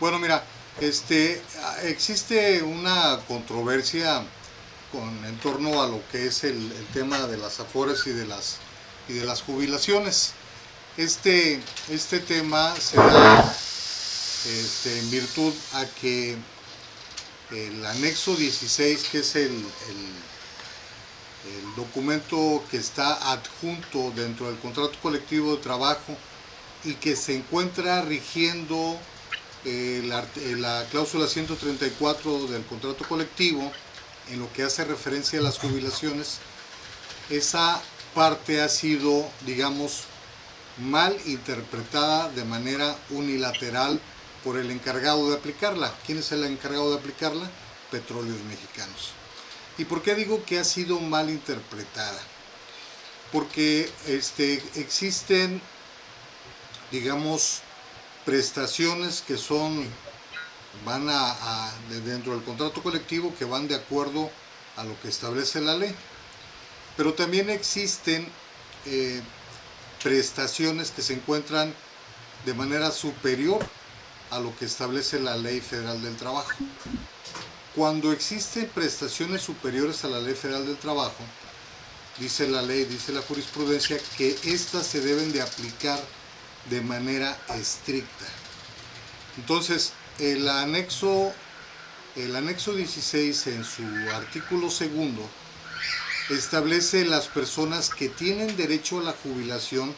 Bueno, mira, existe una controversia en torno a lo que es el tema de las afores y de las jubilaciones. Este tema se da en virtud a que el anexo 16, que es el documento que está adjunto dentro del contrato colectivo de trabajo y que se encuentra rigiendo la cláusula 134 del contrato colectivo en lo que hace referencia a las jubilaciones, esa parte ha sido, digamos, mal interpretada de manera unilateral por el encargado de aplicarla. ¿Quién es el encargado de aplicarla? Petróleos Mexicanos. ¿Y por qué digo que ha sido mal interpretada? Porque existen, digamos, prestaciones que van dentro del contrato colectivo, que van de acuerdo a lo que establece la ley. Pero también existen prestaciones que se encuentran de manera superior a lo que establece la Ley Federal del Trabajo. Cuando existen prestaciones superiores a la Ley Federal del Trabajo, dice la ley, dice la jurisprudencia, que éstas se deben de aplicar de manera estricta. Entonces, el anexo 16, en su artículo segundo, establece las personas que tienen derecho a la jubilación,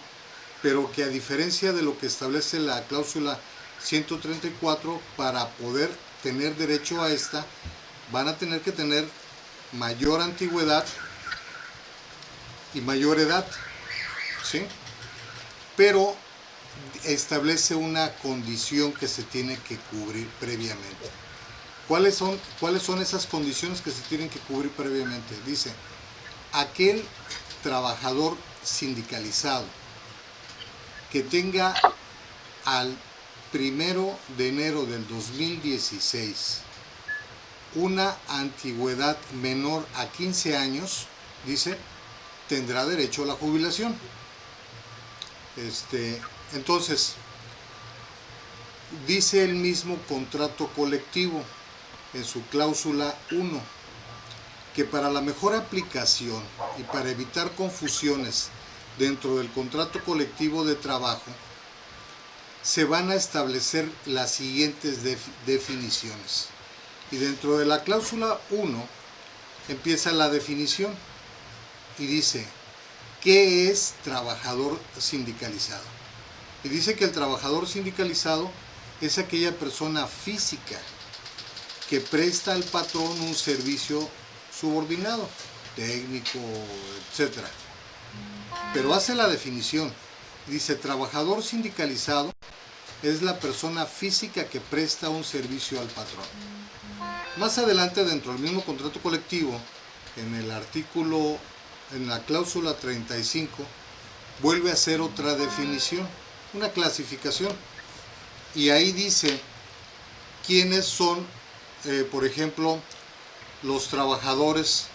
pero que, a diferencia de lo que establece la cláusula 134, para poder tener derecho a esta, van a tener que tener mayor antigüedad y mayor edad, ¿sí? Pero establece una condición que se tiene que cubrir previamente. ¿Cuáles son esas condiciones que se tienen que cubrir previamente? Dice, aquel trabajador sindicalizado que tenga al 1 de enero del 2016 una antigüedad menor a 15 años, dice, tendrá derecho a la jubilación. Entonces, dice el mismo contrato colectivo en su cláusula 1 que para la mejor aplicación y para evitar confusiones dentro del contrato colectivo de trabajo, se van a establecer las siguientes definiciones. Y dentro de la cláusula 1 empieza la definición y dice, ¿qué es trabajador sindicalizado? Y dice que el trabajador sindicalizado es aquella persona física que presta al patrón un servicio subordinado, técnico, etc. Pero hace la definición. Dice, trabajador sindicalizado es la persona física que presta un servicio al patrón. Más adelante, dentro del mismo contrato colectivo, en la cláusula 35, vuelve a hacer otra definición, una clasificación. Y ahí dice quiénes son, por ejemplo, los trabajadores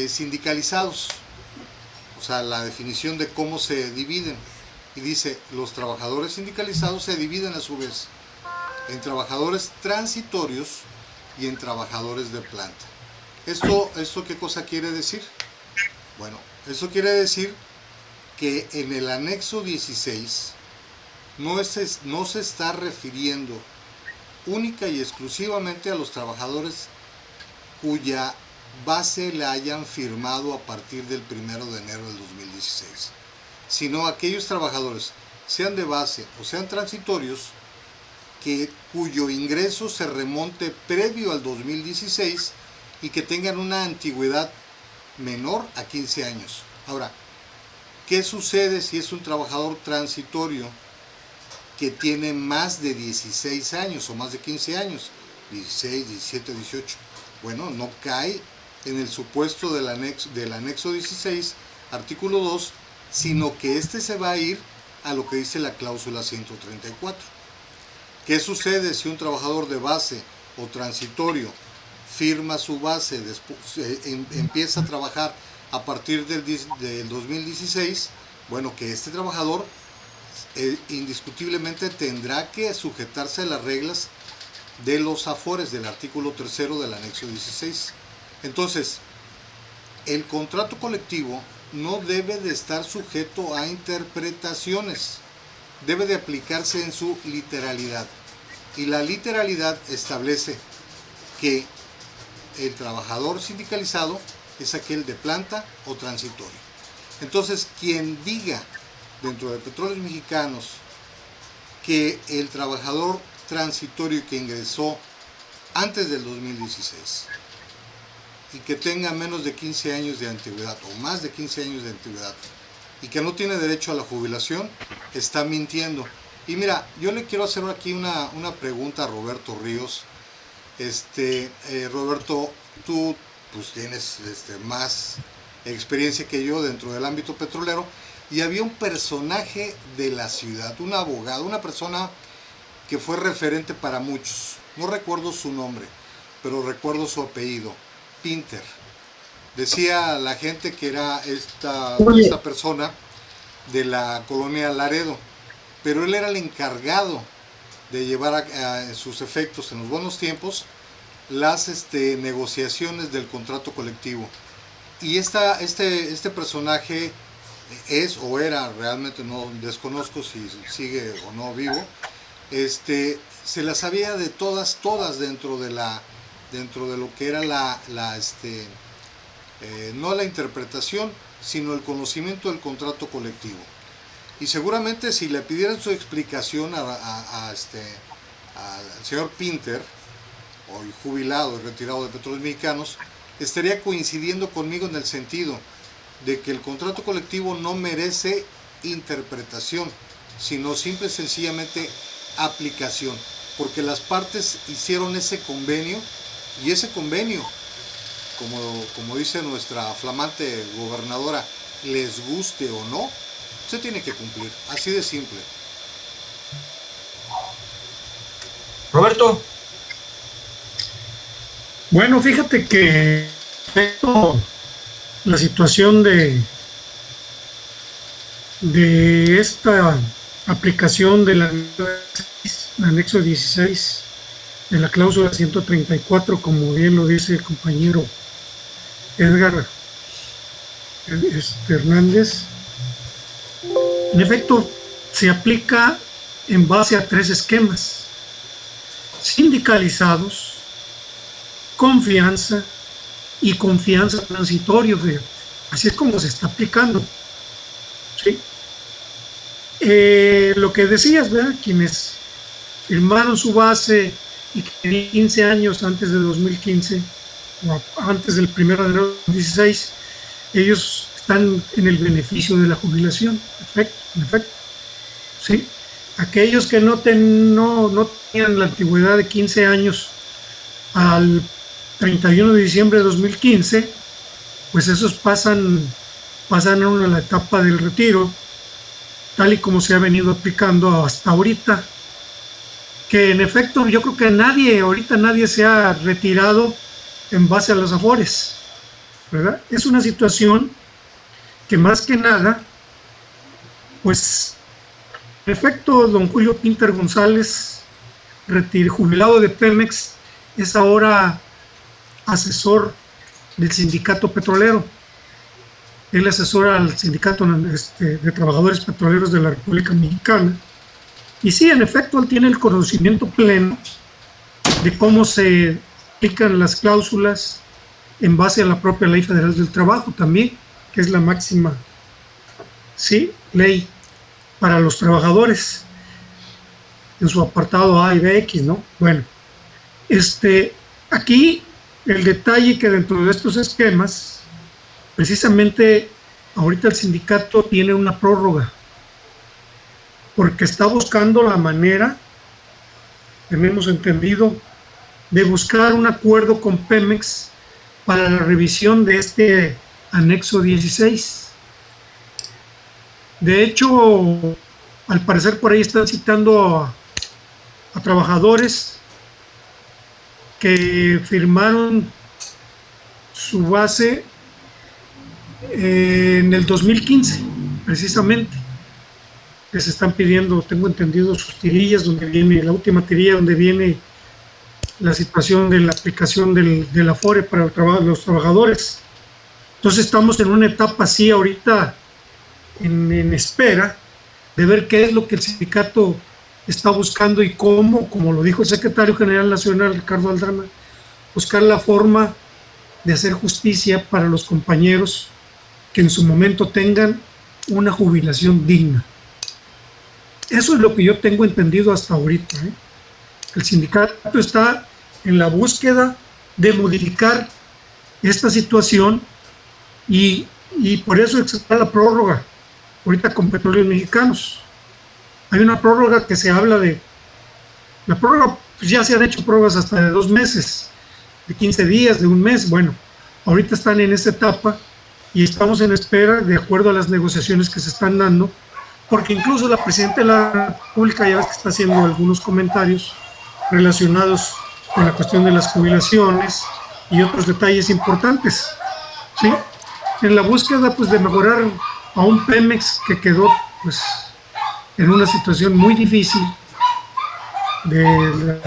sindicalizados. O sea, la definición de cómo se dividen. Y dice, los trabajadores sindicalizados se dividen a su vez en trabajadores transitorios y en trabajadores de planta. ¿Esto qué cosa quiere decir? Bueno, eso quiere decir que en el anexo 16 no se está refiriendo única y exclusivamente a los trabajadores cuya base la hayan firmado a partir del 1 de enero del 2016, sino a aquellos trabajadores, sean de base o sean transitorios, cuyo ingreso se remonte previo al 2016 y que tengan una antigüedad menor a 15 años. Ahora, ¿qué sucede si es un trabajador transitorio que tiene más de 16 años o más de 15 años? 16, 17, 18. Bueno, no cae en el supuesto del anexo 16, artículo 2, sino que se va a ir a lo que dice la cláusula 134. ¿Qué sucede si un trabajador de base o transitorio firma su base, empieza a trabajar a partir del 2016? Bueno, que este trabajador indiscutiblemente tendrá que sujetarse a las reglas de los afores del artículo 3 del anexo 16. Entonces, el contrato colectivo no debe de estar sujeto a interpretaciones, debe de aplicarse en su literalidad. Y la literalidad establece que el trabajador sindicalizado es aquel de planta o transitorio. Entonces, quien diga dentro de Petróleos Mexicanos que el trabajador transitorio que ingresó antes del 2016 y que tenga menos de 15 años de antigüedad o más de 15 años de antigüedad y que no tiene derecho a la jubilación, está mintiendo. Y mira, yo le quiero hacer aquí una pregunta a Roberto Ríos. Roberto, tú pues tienes más experiencia que yo dentro del ámbito petrolero, y había un personaje de la ciudad, un abogado, una persona que fue referente para muchos. No recuerdo su nombre, pero recuerdo su apellido, Pinter. Decía la gente que era esta persona de la colonia Laredo, pero él era el encargado de llevar a sus efectos en los buenos tiempos las negociaciones del contrato colectivo. Y este personaje es o era, realmente no desconozco si sigue o no vivo, se las sabía de todas dentro de lo que era no la interpretación, sino el conocimiento del contrato colectivo. Y seguramente si le pidieran su explicación al señor Pinter, hoy jubilado y retirado de Petróleos Mexicanos, estaría coincidiendo conmigo en el sentido de que el contrato colectivo no merece interpretación, sino simple y sencillamente aplicación, porque las partes hicieron ese convenio, y ese convenio, como dice nuestra flamante gobernadora, les guste o no, se tiene que cumplir, así de simple. Roberto. Bueno, fíjate que la situación de esta aplicación del anexo 16 de la cláusula 134, como bien lo dice el compañero Edgar Hernández, en efecto se aplica en base a 3 esquemas: sindicalizados, confianza y confianza transitorio. Así es como se está aplicando, ¿sí? Lo que decías, ¿verdad? Quienes firmaron su base y que tenían 15 años antes de 2015 o antes del 1 de enero de 2016, ellos están en el beneficio de la jubilación. En efecto, ¿sí? Aquellos que no tenían la antigüedad de 15 años al 31 de diciembre de 2015, pues esos pasan a la etapa del retiro, tal y como se ha venido aplicando hasta ahorita, que en efecto yo creo que ahorita nadie se ha retirado en base a los afores, ¿verdad? Es una situación que más que nada, pues en efecto, don Julio Pinter González, jubilado de Pemex, es ahora asesor del sindicato petrolero. Él asesora al sindicato de trabajadores petroleros de la República Mexicana. Y sí, en efecto, él tiene el conocimiento pleno de cómo se aplican las cláusulas en base a la propia Ley Federal del Trabajo también, que es la máxima, sí, ley para los trabajadores, en su apartado A y BX, ¿no? Bueno, aquí el detalle que dentro de estos esquemas, precisamente ahorita el sindicato tiene una prórroga, porque está buscando la manera, tenemos entendido, de buscar un acuerdo con Pemex para la revisión de este anexo 16. De hecho, al parecer por ahí están citando a trabajadores que firmaron su base en el 2015, precisamente. que se están pidiendo, tengo entendido, sus tirillas, donde viene la última tirilla, donde viene la situación de la aplicación del Afore para los trabajadores. Entonces estamos en una etapa así ahorita en espera de ver qué es lo que el sindicato está buscando y cómo, como lo dijo el secretario general nacional, Ricardo Aldana, buscar la forma de hacer justicia para los compañeros que en su momento tengan una jubilación digna. Eso es lo que yo tengo entendido hasta ahorita. El sindicato está en la búsqueda de modificar esta situación y por eso está la prórroga ahorita con Petróleos Mexicanos. Hay una prórroga que se habla de... La prórroga, pues ya se han hecho prórrogas hasta de 2 meses, de 15 días, de 1 mes. Bueno, ahorita están en esa etapa y estamos en espera de acuerdo a las negociaciones que se están dando, porque incluso la Presidenta de la República ya ves que está haciendo algunos comentarios relacionados con la cuestión de las jubilaciones y otros detalles importantes, ¿sí? En la búsqueda, pues, de mejorar a un Pemex que quedó, pues, en una situación muy difícil de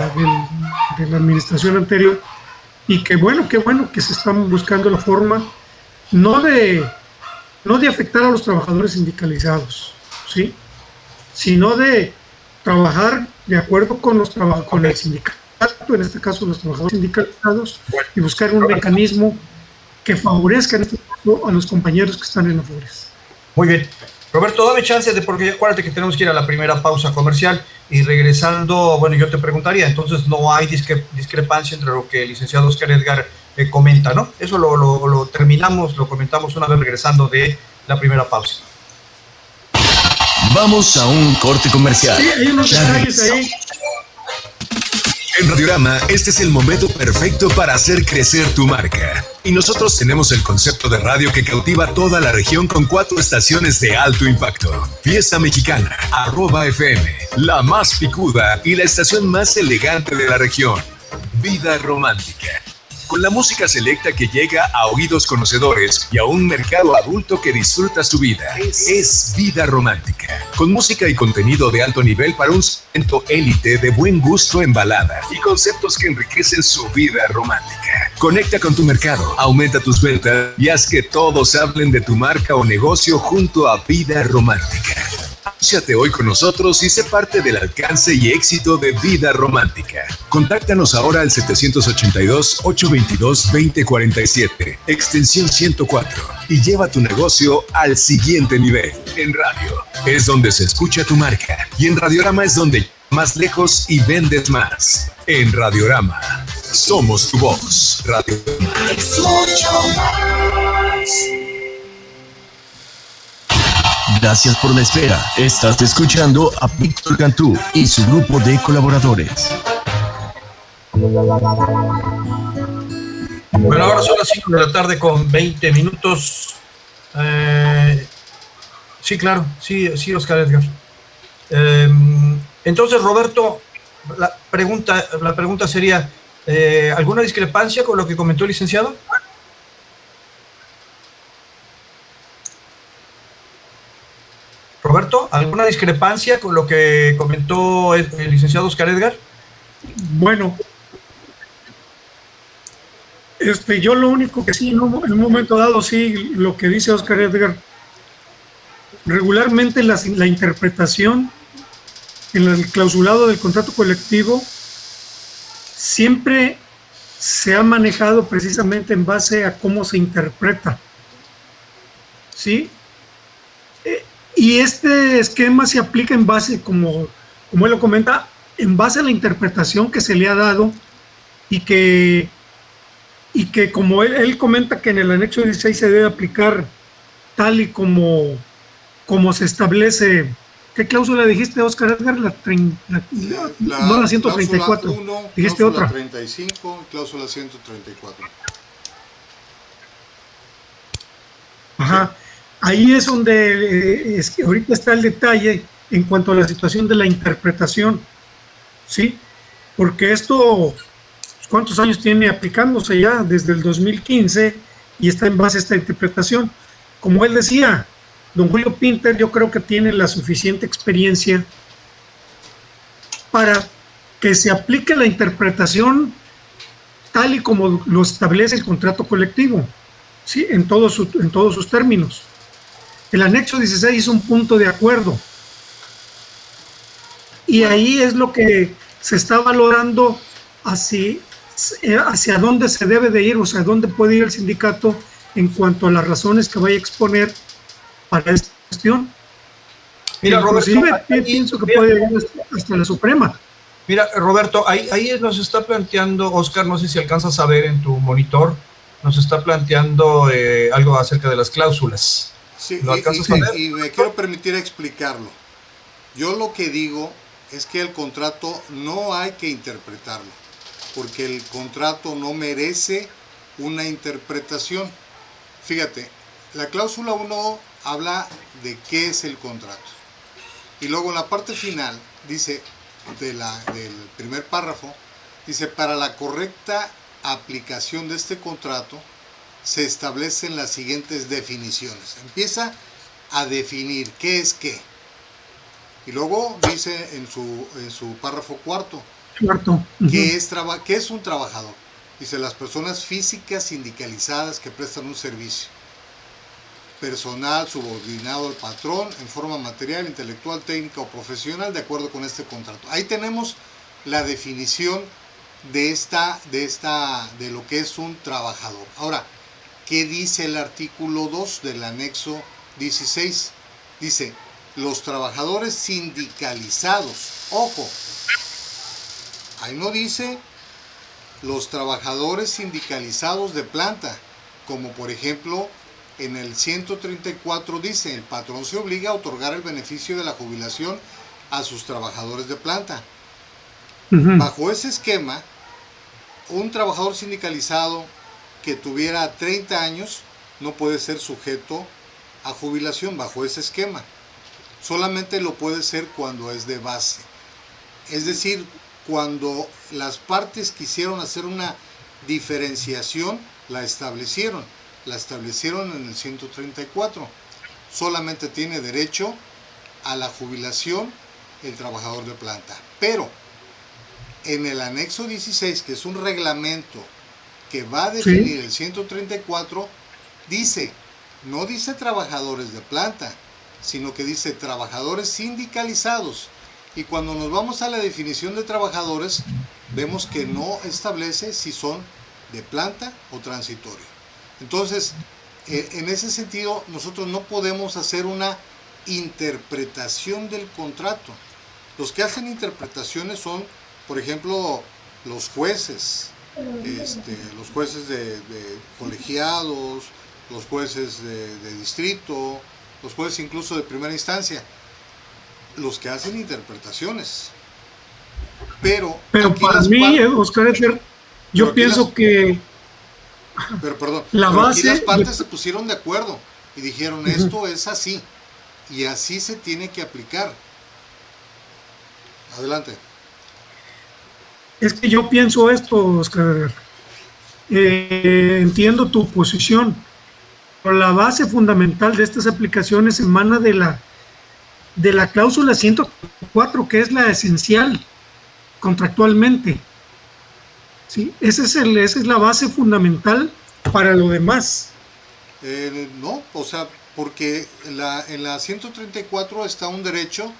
la administración anterior, y qué bueno que se están buscando la forma no de afectar a los trabajadores sindicalizados, ¿sí?, sino de trabajar de acuerdo con el sindicato, en este caso los trabajadores sindicalizados, y buscar un mecanismo que favorezca en este caso a los compañeros que están en Afores. Muy bien. Roberto, dame chance porque acuérdate que tenemos que ir a la primera pausa comercial y regresando, bueno, yo te preguntaría, entonces no hay discrepancia entre lo que el licenciado Oscar Edgar comenta, ¿no? Eso lo terminamos, lo comentamos una vez regresando de la primera pausa. Vamos a un corte comercial. Sí, hay unos detalles ahí. En Radiorama, este es el momento perfecto para hacer crecer tu marca. Y nosotros tenemos el concepto de radio que cautiva toda la región con 4 estaciones de alto impacto. Fiesta Mexicana, @FM, la más picuda y la estación más elegante de la región. Vida Romántica. Con la música selecta que llega a oídos conocedores y a un mercado adulto que disfruta su vida. Es Vida Romántica. Con música y contenido de alto nivel para un segmento élite de buen gusto en balada y conceptos que enriquecen su vida romántica. Conecta con tu mercado, aumenta tus ventas y haz que todos hablen de tu marca o negocio junto a Vida Romántica. Asociate hoy con nosotros y sé parte del alcance y éxito de Vida Romántica. Contáctanos ahora al 782-822-2047, extensión 104, y lleva tu negocio al siguiente nivel. En radio es donde se escucha tu marca y en Radiorama es donde más lejos y vendes más. En Radiorama somos tu voz. Radiorama es mucho más. Gracias por la espera. Estás escuchando a Víctor Cantú y su grupo de colaboradores. Bueno, ahora son las 5 de la tarde con 20 minutos. Sí, claro, sí, Oscar Edgar. Entonces, Roberto, la pregunta sería, ¿alguna discrepancia con lo que comentó el licenciado? Roberto, ¿alguna discrepancia con lo que comentó el licenciado Oscar Edgar? Bueno, yo lo único que sí, en un momento dado, sí, lo que dice Oscar Edgar, regularmente la interpretación en el clausulado del contrato colectivo siempre se ha manejado precisamente en base a cómo se interpreta, ¿sí? Y este esquema se aplica en base, como él lo comenta, en base a la interpretación que se le ha dado y que como él comenta que en el anexo 16 se debe aplicar tal y como se establece. ¿Qué cláusula dijiste, Oscar Edgar? No, la 134. Uno, dijiste otra. 35, cláusula 134. Ajá. Ahí es donde ahorita está el detalle en cuanto a la situación de la interpretación, ¿sí? Porque esto, ¿cuántos años tiene aplicándose ya? Desde el 2015, y está en base a esta interpretación. Como él decía, don Julio Pinter yo creo que tiene la suficiente experiencia para que se aplique la interpretación tal y como lo establece el contrato colectivo, ¿sí? En todos sus términos. El anexo 16 es un punto de acuerdo. Y ahí es lo que se está valorando hacia dónde se debe de ir, o sea, dónde puede ir el sindicato en cuanto a las razones que vaya a exponer para esta cuestión. Mira, inclusive Roberto, pienso que puede llegar hasta la Suprema. Mira, Roberto, ahí nos está planteando, Oscar, no sé si alcanzas a ver en tu monitor, nos está planteando algo acerca de las cláusulas. Sí, ¿Lo alcanzas a ver? Y me quiero permitir explicarlo. Yo lo que digo es que el contrato no hay que interpretarlo, porque el contrato no merece una interpretación. Fíjate, la cláusula 1 habla de qué es el contrato. Y luego en la parte final dice, del primer párrafo, dice, para la correcta aplicación de este contrato se establecen las siguientes definiciones. Empieza a definir qué es qué. Y luego dice en su párrafo cuarto, ¿qué es un trabajador? Dice, las personas físicas sindicalizadas que prestan un servicio. Personal subordinado al patrón en forma material, intelectual, técnica o profesional de acuerdo con este contrato. Ahí tenemos la definición de lo que es un trabajador. Ahora, ¿qué dice el artículo 2 del anexo 16? Dice, los trabajadores sindicalizados, ojo, ahí no dice los trabajadores sindicalizados de planta, como por ejemplo en el 134 dice, el patrón se obliga a otorgar el beneficio de la jubilación a sus trabajadores de planta. Bajo ese esquema, un trabajador sindicalizado que tuviera 30 años no puede ser sujeto a jubilación bajo ese esquema. Solamente lo puede ser cuando es de base. Es decir, cuando las partes quisieron hacer una diferenciación, la establecieron en el 134. Solamente tiene derecho a la jubilación el trabajador de planta. Pero en el anexo 16, que es un reglamento que va a definir el 134, dice, no dice trabajadores de planta, sino que dice trabajadores sindicalizados. Y cuando nos vamos a la definición de trabajadores, vemos que no establece si son de planta o transitorio. Entonces, en ese sentido, nosotros no podemos hacer una interpretación del contrato. Los que hacen interpretaciones son, por ejemplo, los jueces, los jueces de colegiados, los jueces de distrito, los jueces incluso de primera instancia, los que hacen interpretaciones. Pero para mí, Oscar Edgar, yo pienso que aquí las partes se pusieron de acuerdo y dijeron, esto es así y así se tiene que aplicar. Adelante. Es que yo pienso esto, Oscar. Entiendo tu posición, pero la base fundamental de estas aplicaciones emana de la cláusula 104, que es la esencial contractualmente. ¿Sí? Esa es la base fundamental para lo demás. No, o sea, porque en la 134 está un derecho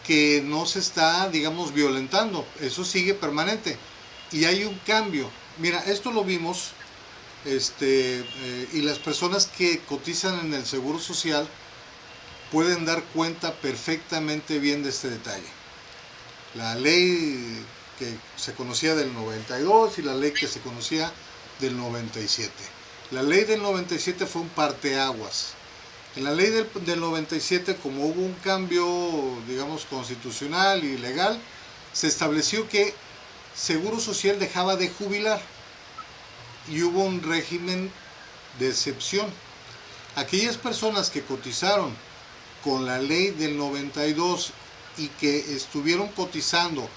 que no se está, digamos, violentando. Eso sigue permanente. Y hay un cambio. Mira, esto lo vimos, y las personas que cotizan en el Seguro Social pueden dar cuenta perfectamente bien de este detalle. La ley que se conocía del 92 y la ley que se conocía del 97. La ley del 97 fue un parteaguas. En la ley del 97, como hubo un cambio, digamos, constitucional y legal, se estableció que Seguro Social dejaba de jubilar y hubo un régimen de excepción. Aquellas personas que cotizaron con la ley del 92 y que estuvieron cotizando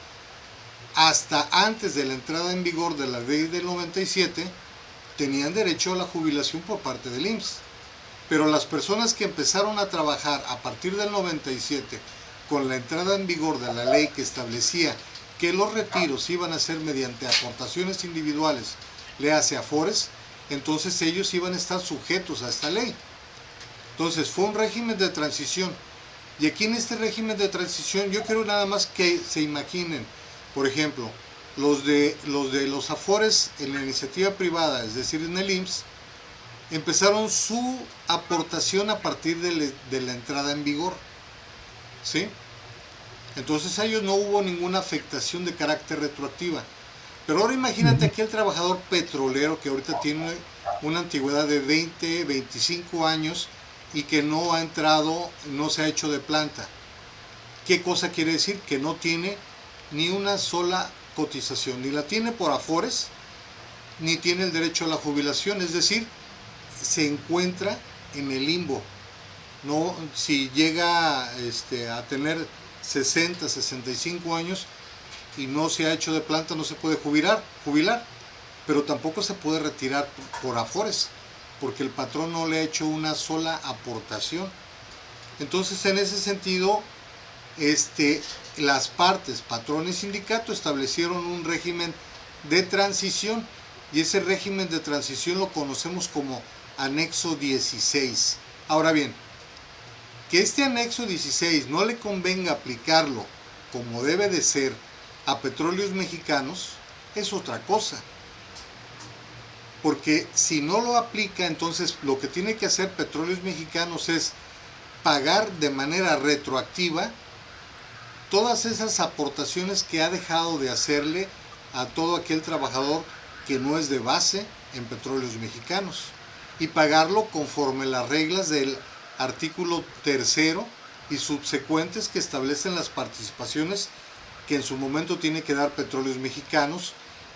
hasta antes de la entrada en vigor de la ley del 97, tenían derecho a la jubilación por parte del IMSS. Pero las personas que empezaron a trabajar a partir del 97, con la entrada en vigor de la ley que establecía que los retiros iban a ser mediante aportaciones individuales, le hace Afores, entonces ellos iban a estar sujetos a esta ley. Entonces fue un régimen de transición. Y aquí en este régimen de transición yo quiero nada más que se imaginen, por ejemplo, los de los Afores en la iniciativa privada, es decir, en el IMSS, empezaron su aportación a partir de la entrada en vigor, ¿sí? Entonces a ellos no hubo ninguna afectación de carácter retroactiva. Pero ahora imagínate aquí el trabajador petrolero que ahorita tiene una antigüedad de 20, 25 años y que no ha entrado, no se ha hecho de planta. ¿Qué cosa quiere decir? Que no tiene ni una sola cotización, ni la tiene por Afores, ni tiene el derecho a la jubilación, es decir, se encuentra en el limbo. No, si llega a tener 60, 65 años y no se ha hecho de planta, no se puede jubilar, pero tampoco se puede retirar por Afores, porque el patrón no le ha hecho una sola aportación. Entonces, en ese sentido, las partes, patrón y sindicato, establecieron un régimen de transición, y ese régimen de transición lo conocemos como anexo 16. Ahora bien, que este anexo 16 no le convenga aplicarlo como debe de ser a Petróleos Mexicanos es otra cosa. Porque si no lo aplica, entonces lo que tiene que hacer Petróleos Mexicanos es pagar de manera retroactiva todas esas aportaciones que ha dejado de hacerle a todo aquel trabajador que no es de base en Petróleos Mexicanos, y pagarlo conforme las reglas del artículo 3º y subsecuentes que establecen las participaciones que en su momento tiene que dar Petróleos Mexicanos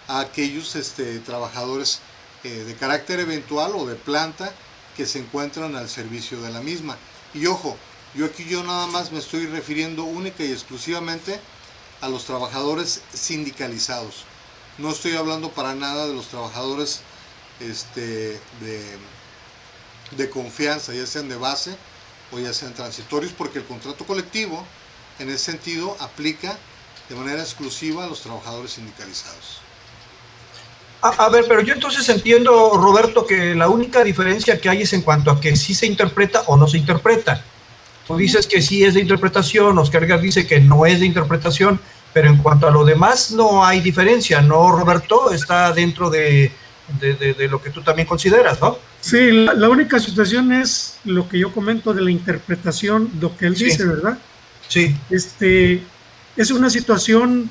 a aquellos trabajadores de carácter eventual o de planta que se encuentran al servicio de la misma. Y ojo, yo nada más me estoy refiriendo única y exclusivamente a los trabajadores sindicalizados. No estoy hablando para nada de los trabajadores de confianza, ya sean de base o ya sean transitorios, porque el contrato colectivo en ese sentido aplica de manera exclusiva a los trabajadores sindicalizados. A ver, pero yo entonces entiendo, Roberto, que la única diferencia que hay es en cuanto a que sí se interpreta o no se interpreta. Tú dices que sí es de interpretación, Oscar Edgar dice que no es de interpretación, pero en cuanto a lo demás no hay diferencia, ¿no, Roberto? Está dentro de lo que tú también consideras, ¿no? Sí, la única situación es lo que yo comento de la interpretación, lo que él dice, ¿verdad? Sí. Es una situación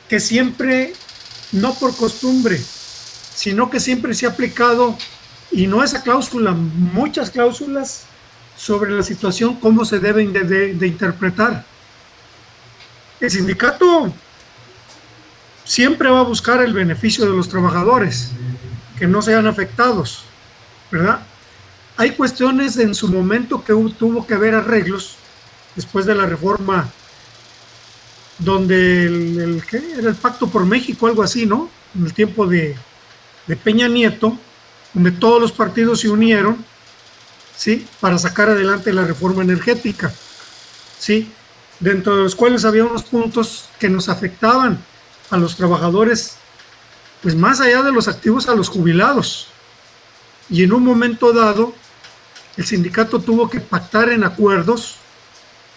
que siempre, no por costumbre, sino que siempre se ha aplicado, y no esa cláusula, muchas cláusulas sobre la situación, cómo se deben de interpretar. El sindicato siempre va a buscar el beneficio de los trabajadores, que no sean afectados, ¿verdad? Hay cuestiones en su momento que tuvo que haber arreglos después de la reforma, donde ¿qué? Era el Pacto por México, algo así, ¿no? En el tiempo de Peña Nieto, donde todos los partidos se unieron, ¿sí? Para sacar adelante la reforma energética, ¿sí? Dentro de los cuales había unos puntos que nos afectaban a los trabajadores, pues más allá de los activos, a los jubilados. Y en un momento dado, el sindicato tuvo que pactar en acuerdos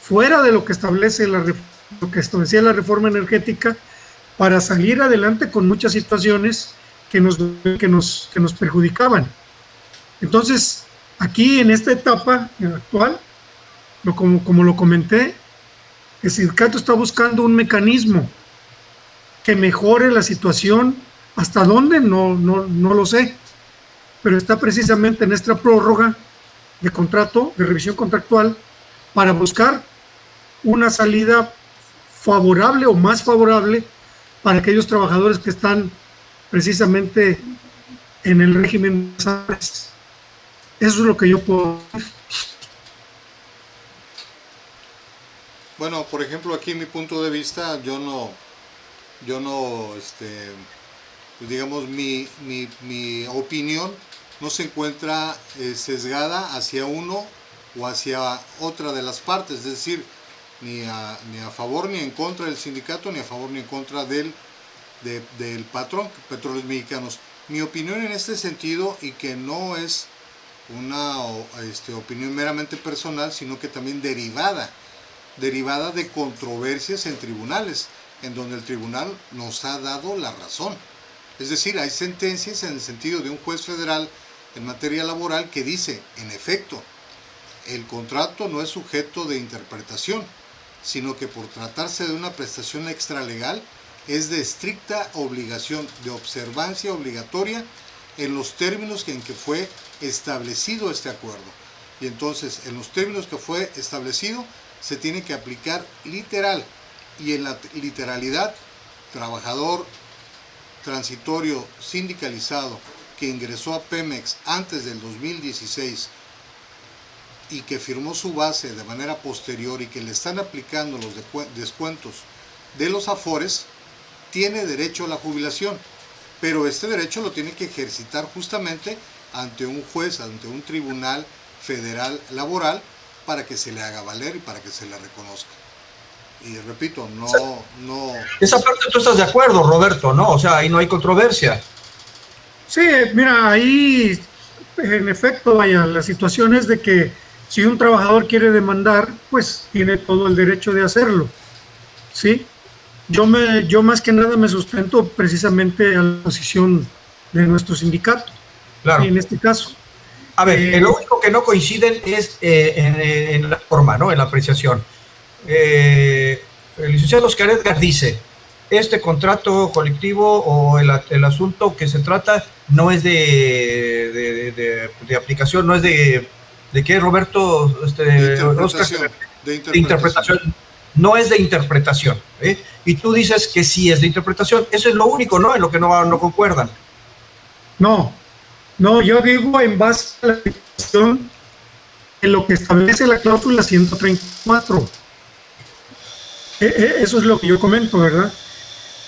fuera de lo que establecía la reforma energética, para salir adelante con muchas situaciones que nos perjudicaban. Entonces, aquí en esta etapa actual, como lo comenté, el sindicato está buscando un mecanismo que mejore la situación. ¿Hasta dónde? No lo sé, pero está precisamente en esta prórroga de contrato, de revisión contractual, para buscar una salida favorable o más favorable para aquellos trabajadores que están precisamente en el régimen. Eso es lo que yo puedo decir. Bueno, por ejemplo, aquí mi punto de vista, yo no, pues digamos, mi opinión no se encuentra sesgada hacia uno o hacia otra de las partes, es decir, ni a favor ni en contra del sindicato, ni a favor ni en contra del patrón, Petróleos Mexicanos. Mi opinión en este sentido, y que no es una opinión meramente personal, sino que también derivada de controversias en tribunales, en donde el tribunal nos ha dado la razón. Es decir, hay sentencias en el sentido de un juez federal en materia laboral que dice, en efecto, el contrato no es sujeto de interpretación, sino que por tratarse de una prestación extralegal, es de estricta obligación, de observancia obligatoria en los términos en que fue establecido este acuerdo. Y entonces, en los términos que fue establecido, se tiene que aplicar literal. Y en la literalidad, trabajador transitorio sindicalizado que ingresó a Pemex antes del 2016 y que firmó su base de manera posterior y que le están aplicando los descuentos de los afores, tiene derecho a la jubilación, pero este derecho lo tiene que ejercitar justamente ante un juez, ante un tribunal federal laboral, para que se le haga valer y para que se le reconozca. Y repito, no... Esa parte tú estás de acuerdo, Roberto, ¿no? O sea, ahí no hay controversia. Sí, mira, ahí en efecto, vaya, la situación es de que si un trabajador quiere demandar, pues tiene todo el derecho de hacerlo, ¿sí? Yo más que nada me sustento precisamente a la posición de nuestro sindicato, claro. En este caso. A ver, lo único que no coinciden es en la forma, ¿no? En la apreciación. El licenciado Oscar Edgar dice, este contrato colectivo o el asunto que se trata no es de aplicación, no es ¿de qué, Roberto? De interpretación. No es de interpretación, ¿eh? Y tú dices que sí es de interpretación. Eso es lo único, ¿no? En lo que no concuerdan. No, yo digo en base a la aplicación en lo que establece la cláusula 134. Eso es lo que yo comento, ¿verdad?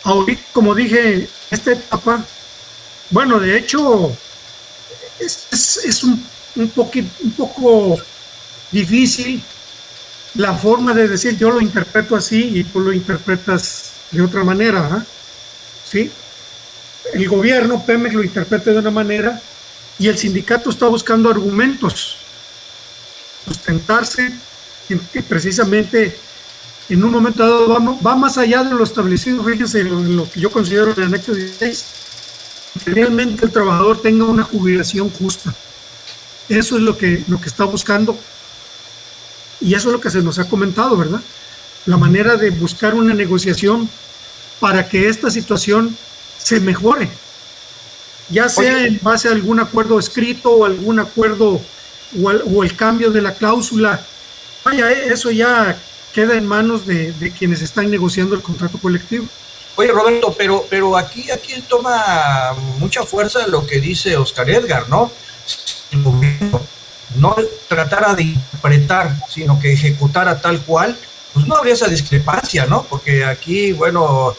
Ahorita, como dije, esta etapa, bueno, de hecho, es un poco difícil la forma de decir yo lo interpreto así y tú lo interpretas de otra manera, ¿eh? ¿Sí? El gobierno, Pemex, lo interpreta de una manera y el sindicato está buscando argumentos, sustentarse que precisamente en un momento dado va más allá de lo establecido. Fíjense en lo que yo considero el anexo 16, que realmente el trabajador tenga una jubilación justa. Eso es lo que está buscando. Y eso es lo que se nos ha comentado, ¿verdad? La manera de buscar una negociación para que esta situación se mejore, ya sea en base a algún acuerdo escrito o algún acuerdo o el cambio de la cláusula. Vaya, eso ya queda en manos de quienes están negociando el contrato colectivo. Oye, Roberto, pero aquí toma mucha fuerza lo que dice Oscar Edgar, ¿no? No tratara de interpretar, sino que ejecutara tal cual, pues no habría esa discrepancia, ¿no? Porque aquí, bueno,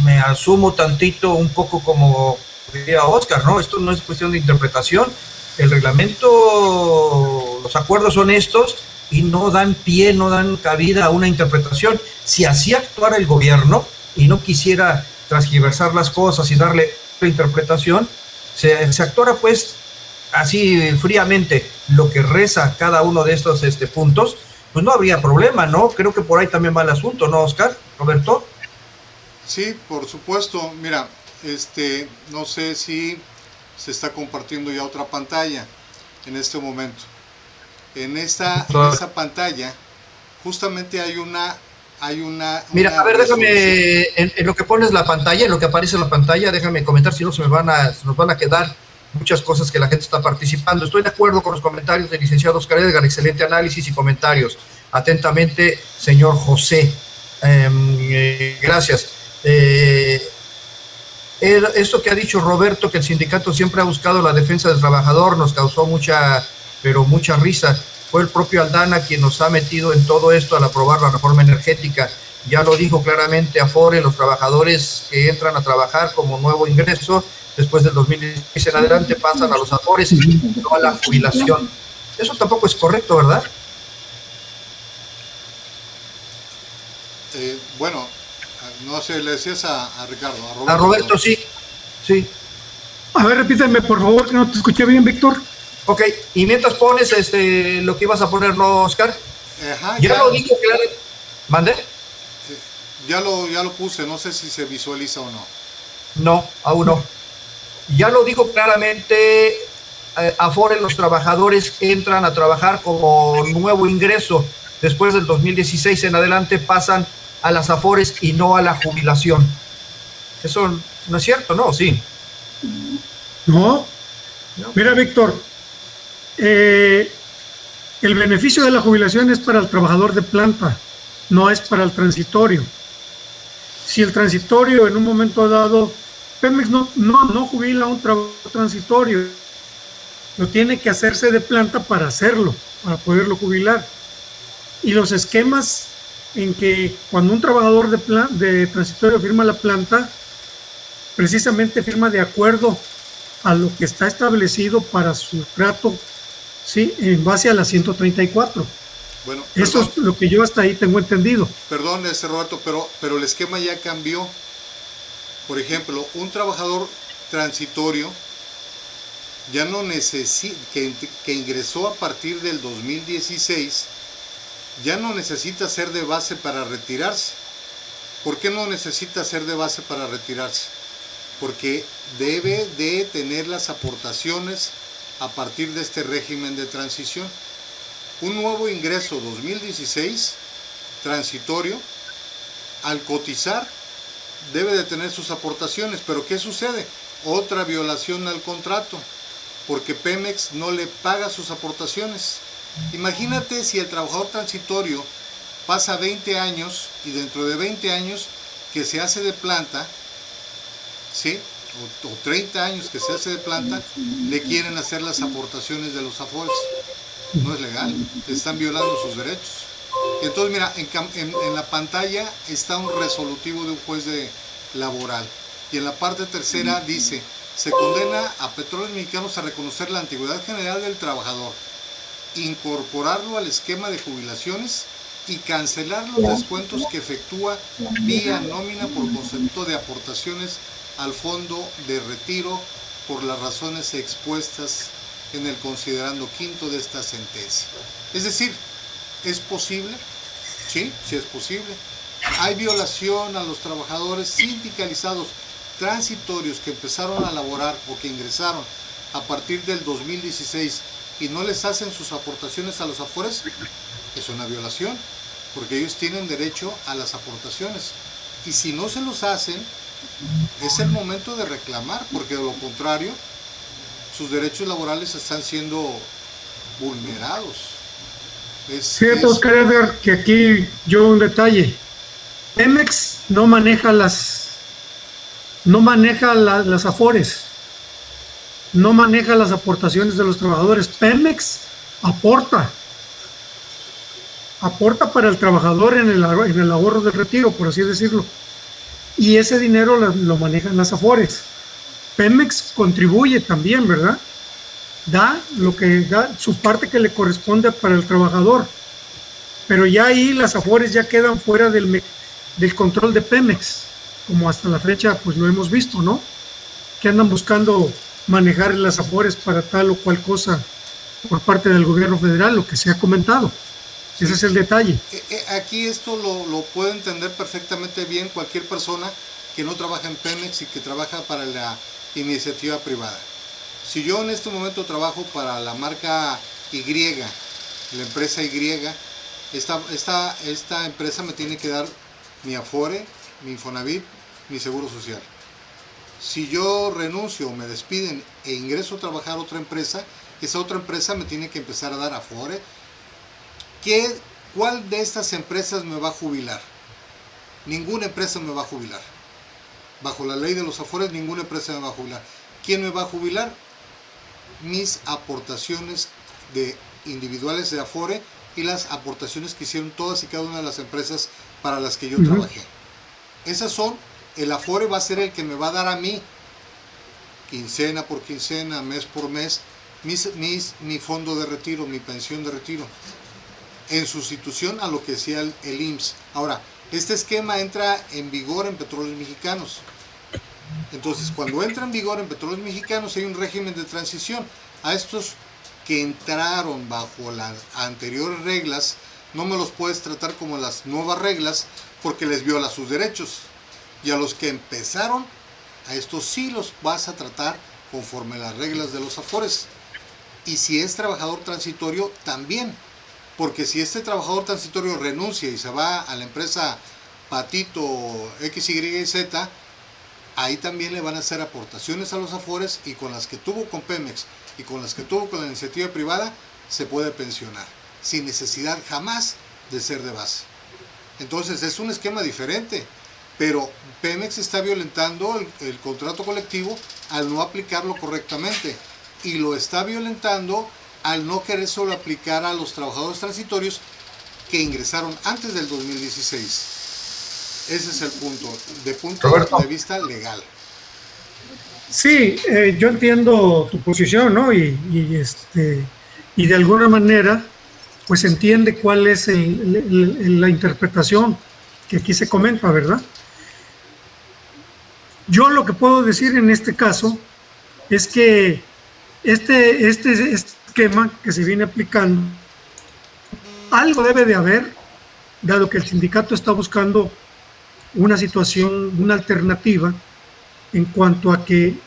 me asumo tantito un poco como diría Oscar, ¿no? Esto no es cuestión de interpretación, el reglamento, los acuerdos son estos y no dan pie, no dan cabida a una interpretación. Si así actuara el gobierno y no quisiera transgiversar las cosas y darle una interpretación, se actuara pues así fríamente lo que reza cada uno de estos puntos, pues no habría problema, ¿no? Creo que por ahí también va el asunto, ¿no, Oscar? ¿Roberto? Sí, por supuesto. Mira, no sé si se está compartiendo ya otra pantalla en este momento. En esa pantalla justamente hay una Mira, a ver, déjame, en lo que pones la pantalla, en lo que aparece en la pantalla, déjame comentar, si no se nos van a quedar muchas cosas que la gente está participando. Estoy de acuerdo con los comentarios del licenciado Oscar Edgar, excelente análisis y comentarios. Atentamente, señor José. Gracias. Esto que ha dicho Roberto, que el sindicato siempre ha buscado la defensa del trabajador, nos causó mucha risa. Fue el propio Aldana quien nos ha metido en todo esto al aprobar la reforma energética. Ya lo dijo claramente Afore, los trabajadores que entran a trabajar como nuevo ingreso después del 2016 en adelante pasan a los afores y no a la jubilación. Eso tampoco es correcto, ¿verdad? Bueno, no sé, le decías a Ricardo, a Roberto. A Roberto, sí. Sí. A ver, repíteme, por favor, que no te escuché bien, Víctor. Ok, y mientras pones lo que ibas a poner, ¿no, Oscar? Ajá, ya lo dijo claro. ¿Mande? Ya lo puse, no sé si se visualiza o no. No, aún no. Ya lo dijo claramente, Afore, los trabajadores entran a trabajar como nuevo ingreso. Después del 2016 en adelante pasan a las Afores y no a la jubilación. Eso no es cierto, ¿no? Sí. No. Mira, Víctor, el beneficio de la jubilación es para el trabajador de planta, no es para el transitorio. Si el transitorio en un momento dado, Pemex no jubila a un trabajador transitorio, lo tiene que hacerse de planta para hacerlo, para poderlo jubilar. Y los esquemas en que cuando un trabajador de transitorio firma la planta, precisamente firma de acuerdo a lo que está establecido para su trato, ¿sí? En base a la 134. Bueno, eso es lo que yo hasta ahí tengo entendido. Perdón, Roberto, pero el esquema ya cambió. Por ejemplo, un trabajador transitorio ya no necesita, que ingresó a partir del 2016, ya no necesita ser de base para retirarse. ¿Por qué no necesita ser de base para retirarse? Porque debe de tener las aportaciones a partir de este régimen de transición. Un nuevo ingreso 2016, transitorio, al cotizar, debe de tener sus aportaciones. Pero ¿qué sucede? Otra violación al contrato, porque Pemex no le paga sus aportaciones. Imagínate si el trabajador transitorio pasa 20 años y dentro de 20 años que se hace de planta, ¿sí? O 30 años que se hace de planta, le quieren hacer las aportaciones de los afores. No es legal, le están violando sus derechos. Entonces, mira, en la pantalla está un resolutivo de un juez laboral. Y en la parte tercera dice: se condena a Petróleos Mexicanos a reconocer la antigüedad general del trabajador, incorporarlo al esquema de jubilaciones y cancelar los descuentos que efectúa vía nómina por concepto de aportaciones al fondo de retiro por las razones expuestas en el considerando quinto de esta sentencia. Es decir, ¿es posible? Sí, sí es posible. Hay violación a los trabajadores sindicalizados transitorios que empezaron a laborar o que ingresaron a partir del 2016 y no les hacen sus aportaciones a los afores. Es una violación, porque ellos tienen derecho a las aportaciones. Y si no se los hacen, es el momento de reclamar, porque de lo contrario, sus derechos laborales están siendo vulnerados. Fíjate, Oscar Edgar, que aquí yo un detalle. Pemex no maneja las afores, no maneja las aportaciones de los trabajadores. Pemex aporta para el trabajador en el ahorro del retiro, por así decirlo. Y ese dinero lo manejan las afores. Pemex contribuye también, ¿verdad? Da su parte que le corresponde para el trabajador. Pero ya ahí las afores ya quedan fuera del control de Pemex, como hasta la fecha pues lo hemos visto, ¿no? Que andan buscando manejar las afores para tal o cual cosa por parte del gobierno federal, lo que se ha comentado. Ese es el detalle. Aquí esto lo puede entender perfectamente bien cualquier persona que no trabaja en Pemex y que trabaja para la iniciativa privada. Si yo en este momento trabajo para la marca Y, la empresa Y, esta empresa me tiene que dar mi Afore, mi Infonavit, mi Seguro Social. Si yo renuncio o me despiden e ingreso a trabajar a otra empresa, esa otra empresa me tiene que empezar a dar Afore. ¿Cuál de estas empresas me va a jubilar? Ninguna empresa me va a jubilar. Bajo la ley de los afores, ninguna empresa me va a jubilar. ¿Quién me va a jubilar? Mis aportaciones individuales de Afore y las aportaciones que hicieron todas y cada una de las empresas para las que yo trabajé. Esas son, el Afore va a ser el que me va a dar a mí quincena por quincena, mes por mes, mi fondo de retiro, mi pensión de retiro, en sustitución a lo que decía el IMSS. Ahora, este esquema entra en vigor en Petróleos Mexicanos. Entonces, cuando entra en vigor en Petróleos Mexicanos hay un régimen de transición. A estos que entraron bajo las anteriores reglas, no me los puedes tratar como las nuevas reglas porque les viola sus derechos. Y a los que empezaron, a estos sí los vas a tratar conforme las reglas de los Afores. Y si es trabajador transitorio, también. Porque si este trabajador transitorio renuncia y se va a la empresa Patito X, Y y Z, ahí también le van a hacer aportaciones a los Afores, y con las que tuvo con Pemex y con las que tuvo con la iniciativa privada, se puede pensionar, sin necesidad jamás de ser de base. Entonces es un esquema diferente, pero Pemex está violentando el contrato colectivo al no aplicarlo correctamente, y lo está violentando al no querer solo aplicar a los trabajadores transitorios que ingresaron antes del 2016. Ese es el punto Roberto, de vista legal. Sí, yo entiendo tu posición, ¿no? Y de alguna manera, pues entiende cuál es la interpretación que aquí se comenta, ¿verdad? Yo lo que puedo decir en este caso es que este esquema que se viene aplicando, algo debe de haber, dado que el sindicato está buscando una situación, una alternativa, en cuanto a que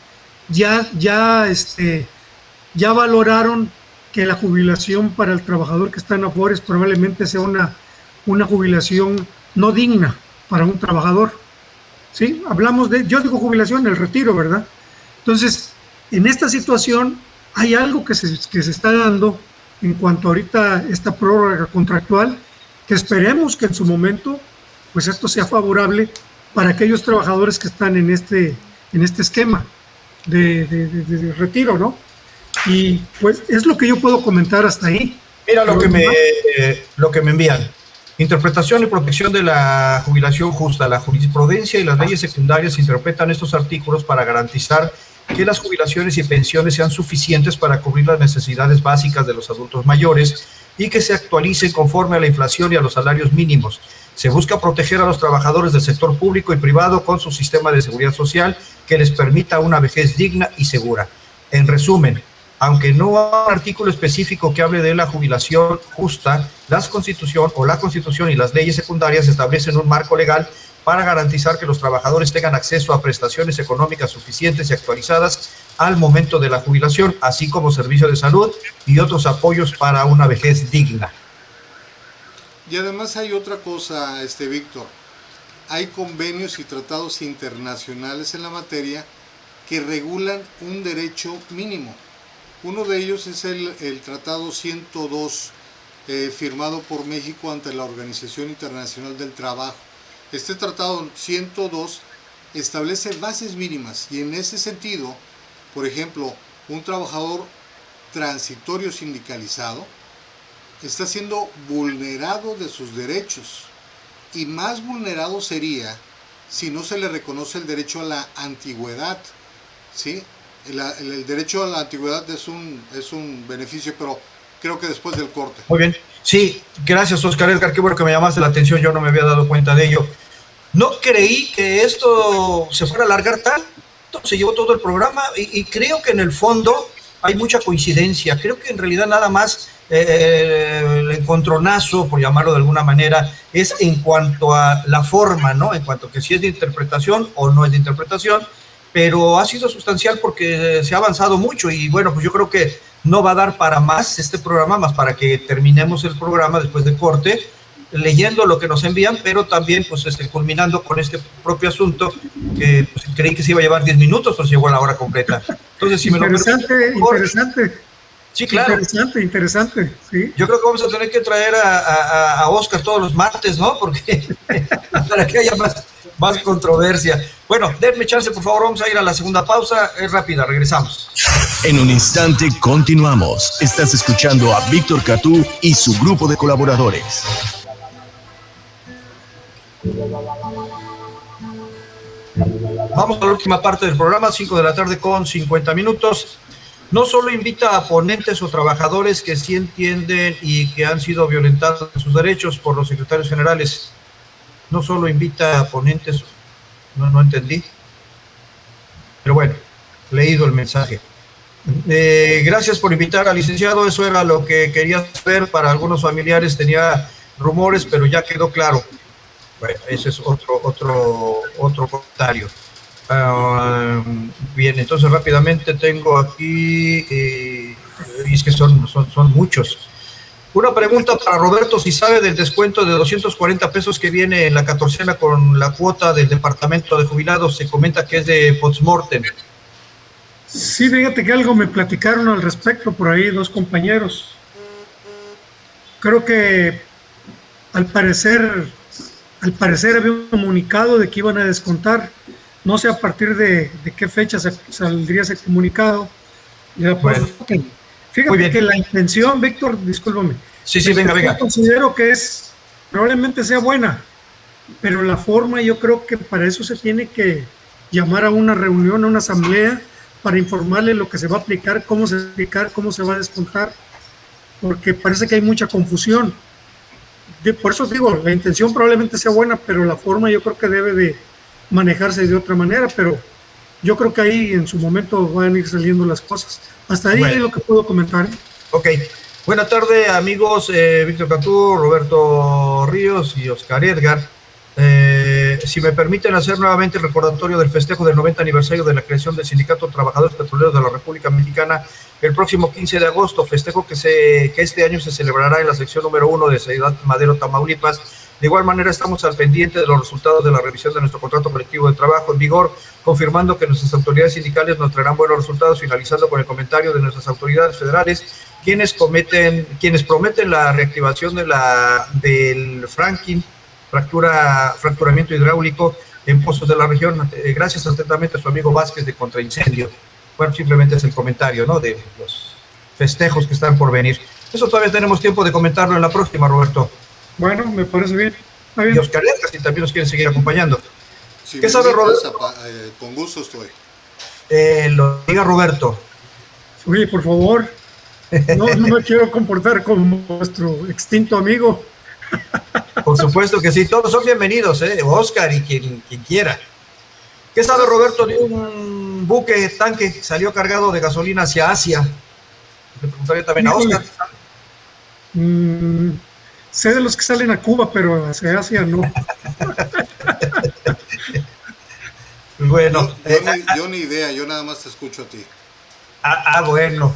ya valoraron que la jubilación para el trabajador que está en Afores probablemente sea una jubilación no digna para un trabajador. ¿Sí? Hablamos yo digo jubilación, el retiro, ¿verdad? Entonces, en esta situación hay algo que se está dando en cuanto ahorita esta prórroga contractual, que esperemos que en su momento pues esto sea favorable para aquellos trabajadores que están en este esquema de retiro, ¿no? Y pues es lo que yo puedo comentar hasta ahí. Mira lo que me envían. Interpretación y protección de la jubilación justa. La jurisprudencia y las leyes secundarias interpretan estos artículos para garantizar que las jubilaciones y pensiones sean suficientes para cubrir las necesidades básicas de los adultos mayores y que se actualicen conforme a la inflación y a los salarios mínimos. Se busca proteger a los trabajadores del sector público y privado con su sistema de seguridad social que les permita una vejez digna y segura. En resumen, aunque no hay un artículo específico que hable de la jubilación justa, la Constitución y las leyes secundarias establecen un marco legal para garantizar que los trabajadores tengan acceso a prestaciones económicas suficientes y actualizadas al momento de la jubilación, así como servicio de salud y otros apoyos para una vejez digna. Y además hay otra cosa, Víctor. Hay convenios y tratados internacionales en la materia que regulan un derecho mínimo. Uno de ellos es el Tratado 102, firmado por México ante la Organización Internacional del Trabajo. Este Tratado 102 establece bases mínimas, y en ese sentido, por ejemplo, un trabajador transitorio sindicalizado está siendo vulnerado de sus derechos, y más vulnerado sería si no se le reconoce el derecho a la antigüedad, ¿sí? El derecho a la antigüedad es un beneficio, pero creo que después del corte. Muy bien. Sí, gracias, Oscar Edgar. Qué bueno que me llamaste la atención, yo no me había dado cuenta de ello. No creí que esto se fuera a alargar tanto, se llevó todo el programa y creo que en el fondo hay mucha coincidencia. Creo que en realidad nada más el encontronazo, por llamarlo de alguna manera, es en cuanto a la forma, ¿no? En cuanto a que si es de interpretación o no es de interpretación, pero ha sido sustancial porque se ha avanzado mucho y bueno, pues yo creo que no va a dar para más este programa, más para que terminemos el programa después del corte, leyendo lo que nos envían, pero también pues culminando con este propio asunto que pues, creí que se iba a llevar 10 minutos, pero se llegó a la hora completa. Entonces, si Interesante. Sí, claro. Interesante, sí. Yo creo que vamos a tener que traer a Oscar todos los martes, ¿no? Porque para que haya más controversia. Bueno, denme chance, por favor, vamos a ir a la segunda pausa. Es rápida, regresamos. En un instante continuamos. Estás escuchando a Víctor Catú y su grupo de colaboradores. Vamos a la última parte del programa, 5 de la tarde con 50 minutos. No solo invita a ponentes o trabajadores que sí entienden y que han sido violentados en sus derechos por los secretarios generales. No solo invita a ponentes, no entendí. Pero bueno, leído el mensaje. Gracias por invitar al licenciado, eso era lo que quería saber. Para algunos familiares tenía rumores, pero ya quedó claro. Bueno, ese es otro comentario. Bien, entonces rápidamente tengo aquí, y es que son muchos. Una pregunta para Roberto, si sabe del descuento de 240 pesos que viene en la 14ª con la cuota del departamento de jubilados. Se comenta que es de postmortem. Sí, fíjate que algo me platicaron al respecto por ahí 2 compañeros. Creo que al parecer había un comunicado de que iban a descontar. No sé a partir de qué fecha saldría ese comunicado. Bueno, fíjate que la intención, Víctor, discúlpame. Sí, venga. Considero que probablemente sea buena, pero la forma, yo creo que para eso se tiene que llamar a una reunión, a una asamblea, para informarle lo que se va a aplicar, cómo se va a descontar, porque parece que hay mucha confusión. Por eso digo, la intención probablemente sea buena, pero la forma yo creo que debe de manejarse de otra manera, pero yo creo que ahí en su momento van a ir saliendo las cosas. Hasta ahí es lo que puedo comentar. Ok. Buenas tardes, amigos. Víctor Cantú, Roberto Ríos y Oscar Edgar. Si me permiten hacer nuevamente el recordatorio del festejo del 90 aniversario de la creación del Sindicato de Trabajadores Petroleros de la República Mexicana el próximo 15 de agosto, festejo que este año se celebrará en la sección número 1 de Ciudad Madero, Tamaulipas. De igual manera, estamos al pendiente de los resultados de la revisión de nuestro contrato colectivo de trabajo en vigor, confirmando que nuestras autoridades sindicales nos traerán buenos resultados, finalizando con el comentario de nuestras autoridades federales, quienes prometen la reactivación del fracking, fracturamiento hidráulico en pozos de la región. Gracias atentamente a su amigo Vázquez de Contraincendio. Bueno, simplemente es el comentario, ¿no?, de los festejos que están por venir. Eso todavía tenemos tiempo de comentarlo en la próxima, Roberto. Bueno, me parece bien. Está bien. Y Oscar Edgar, si también nos quieren seguir acompañando. Si ¿Qué sabe Roberto? Con gusto estoy. Lo diga Roberto. Oye, por favor, no me quiero comportar como nuestro extinto amigo. Por supuesto que sí, todos son bienvenidos, Oscar y quien quiera. ¿Qué sabe Roberto de un buque tanque que salió cargado de gasolina hacia Asia? Le preguntaría también a Oscar. Sé de los que salen a Cuba, pero hacia Asia no. Bueno. Yo ni idea, yo nada más te escucho a ti. Bueno.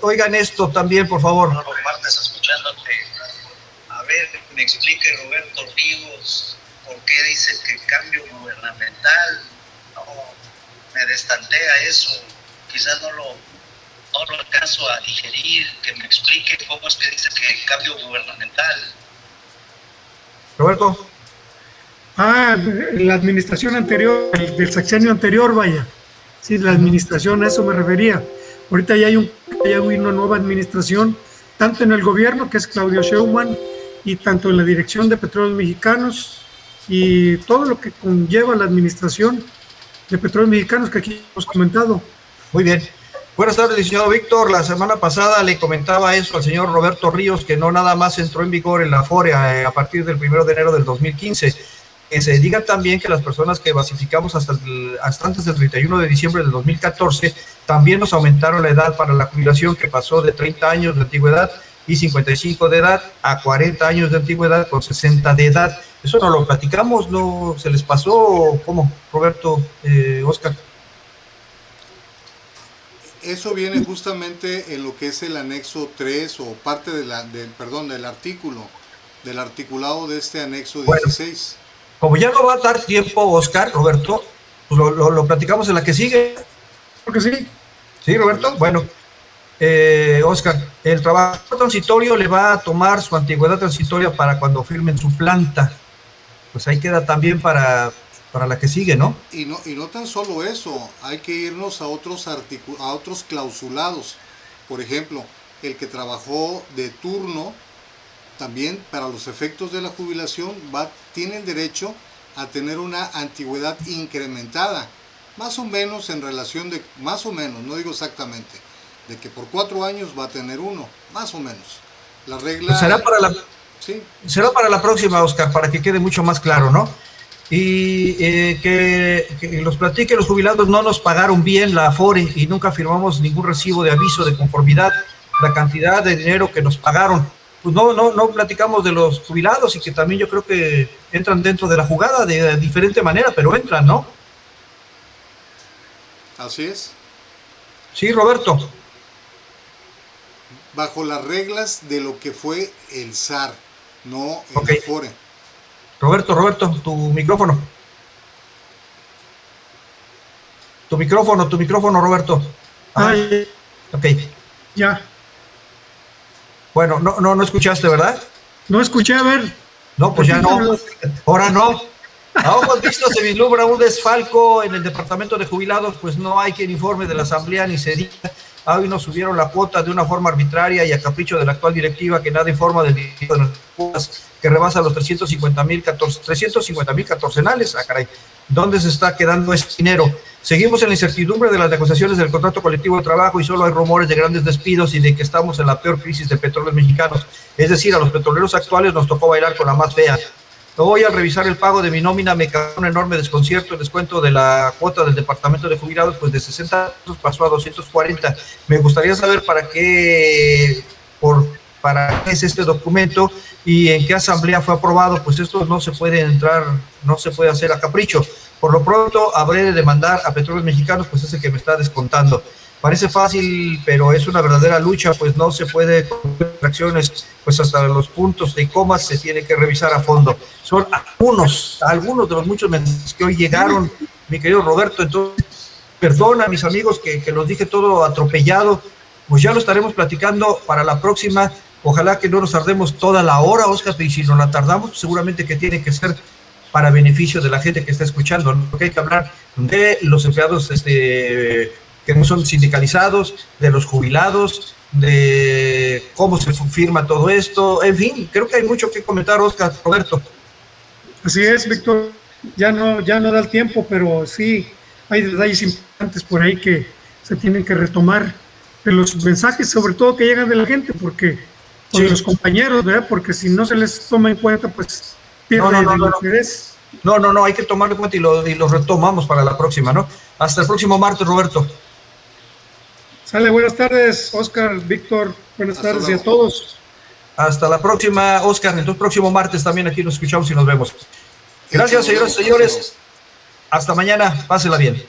Oigan esto también, por favor. Los martes escuchándote. A ver, me explique Roberto Ríos, ¿por qué dice que cambio gubernamental? No, me destantea eso. Quizás no lo alcanzo a digerir, que me explique cómo es que dice que cambio gubernamental. Roberto. La administración anterior, del sexenio anterior, vaya. Sí, la administración, a eso me refería. Ahorita ya hay una nueva administración, tanto en el gobierno, que es Claudio Sheinbaum, y tanto en la Dirección de Petróleos Mexicanos, y todo lo que conlleva la administración de Petróleos Mexicanos, que aquí hemos comentado. Muy bien. Buenas tardes, licenciado Víctor. La semana pasada le comentaba eso al señor Roberto Ríos, que no nada más entró en vigor el Afore a partir del 1 de enero del 2015. Que se diga también que las personas que basificamos hasta antes del 31 de diciembre del 2014, también nos aumentaron la edad para la jubilación, que pasó de 30 años de antigüedad y 55 de edad a 40 años de antigüedad con 60 de edad. ¿Eso no lo platicamos? ¿No se les pasó? ¿Cómo, Roberto, Oscar? Eso viene justamente en lo que es el anexo 3 o parte del articulado de este anexo 16. Bueno, como ya no va a dar tiempo, Oscar, Roberto, pues lo platicamos en la que sigue. Porque sí. Sí, Roberto. Bueno, Oscar, el trabajador transitorio le va a tomar su antigüedad transitoria para cuando firmen su planta. Pues ahí queda también para la que sigue, ¿no? Y no tan solo eso, hay que irnos a otros clausulados. Por ejemplo, el que trabajó de turno, también para los efectos de la jubilación tiene el derecho a tener una antigüedad incrementada, más o menos en relación de, más o menos, no digo exactamente, de que por 4 años va a tener uno, más o menos. La regla... Pues será para la próxima, Oscar, para que quede mucho más claro, ¿no? Y que los platique, los jubilados no nos pagaron bien la Afore y nunca firmamos ningún recibo de aviso de conformidad, la cantidad de dinero que nos pagaron. Pues no platicamos de los jubilados y que también yo creo que entran dentro de la jugada de diferente manera, pero entran, ¿no? Así es. Sí, Roberto. Bajo las reglas de lo que fue el SAR, no el Okay. Afore. Roberto, tu micrófono. Tu micrófono, Roberto. Ajá. Ay, Ok. ya. Bueno, no escuchaste, ¿verdad? No escuché, a ver. No, pues ya no. Ahora no. A ojos vistos se vislumbra un desfalco en el departamento de jubilados, pues no hay quien informe de la asamblea ni se diga. Hoy nos subieron la cuota de una forma arbitraria y a capricho de la actual directiva que nada informa del dinero de las cuotas que rebasa los 350,000 catorcenales. Ah, caray. ¿Dónde se está quedando ese dinero? Seguimos en la incertidumbre de las negociaciones del contrato colectivo de trabajo y solo hay rumores de grandes despidos y de que estamos en la peor crisis de petróleos mexicanos. Es decir, a los petroleros actuales nos tocó bailar con la más fea. Hoy, al revisar el pago de mi nómina, me causó un enorme desconcierto. El descuento de la cuota del departamento de jubilados, pues de 60 pesos pasó a 240. Me gustaría saber para qué es este documento y en qué asamblea fue aprobado. Pues esto no se puede no se puede hacer a capricho. Por lo pronto, habré de demandar a Petróleos Mexicanos, pues ese que me está descontando. Parece fácil, pero es una verdadera lucha, pues no se puede con fracciones, pues hasta los puntos de comas se tiene que revisar a fondo. Son algunos de los muchos mensajes que hoy llegaron, mi querido Roberto. Entonces, perdona a mis amigos que los dije todo atropellado, pues ya lo estaremos platicando para la próxima. Ojalá que no nos tardemos toda la hora, Oscar, y si nos la tardamos, seguramente que tiene que ser para beneficio de la gente que está escuchando, ¿no? Porque hay que hablar de los empleados que no son sindicalizados, de los jubilados, de cómo se firma todo esto, en fin, creo que hay mucho que comentar, Oscar, Roberto. Así es, Víctor. Ya no da el tiempo, pero sí hay detalles importantes por ahí que se tienen que retomar de los mensajes, sobre todo que llegan de la gente, porque o de los compañeros, ¿verdad? Porque si no se les toma en cuenta, pues pierde el interés. No, hay que tomarlo en cuenta y lo retomamos para la próxima, ¿no? Hasta el próximo martes, Roberto. Sale, buenas tardes, Oscar, Víctor, buenas tardes y a todos. Hasta la próxima, Oscar. Entonces, próximo martes también aquí nos escuchamos y nos vemos. Gracias, señoras y señores. Hasta mañana. Pásela bien.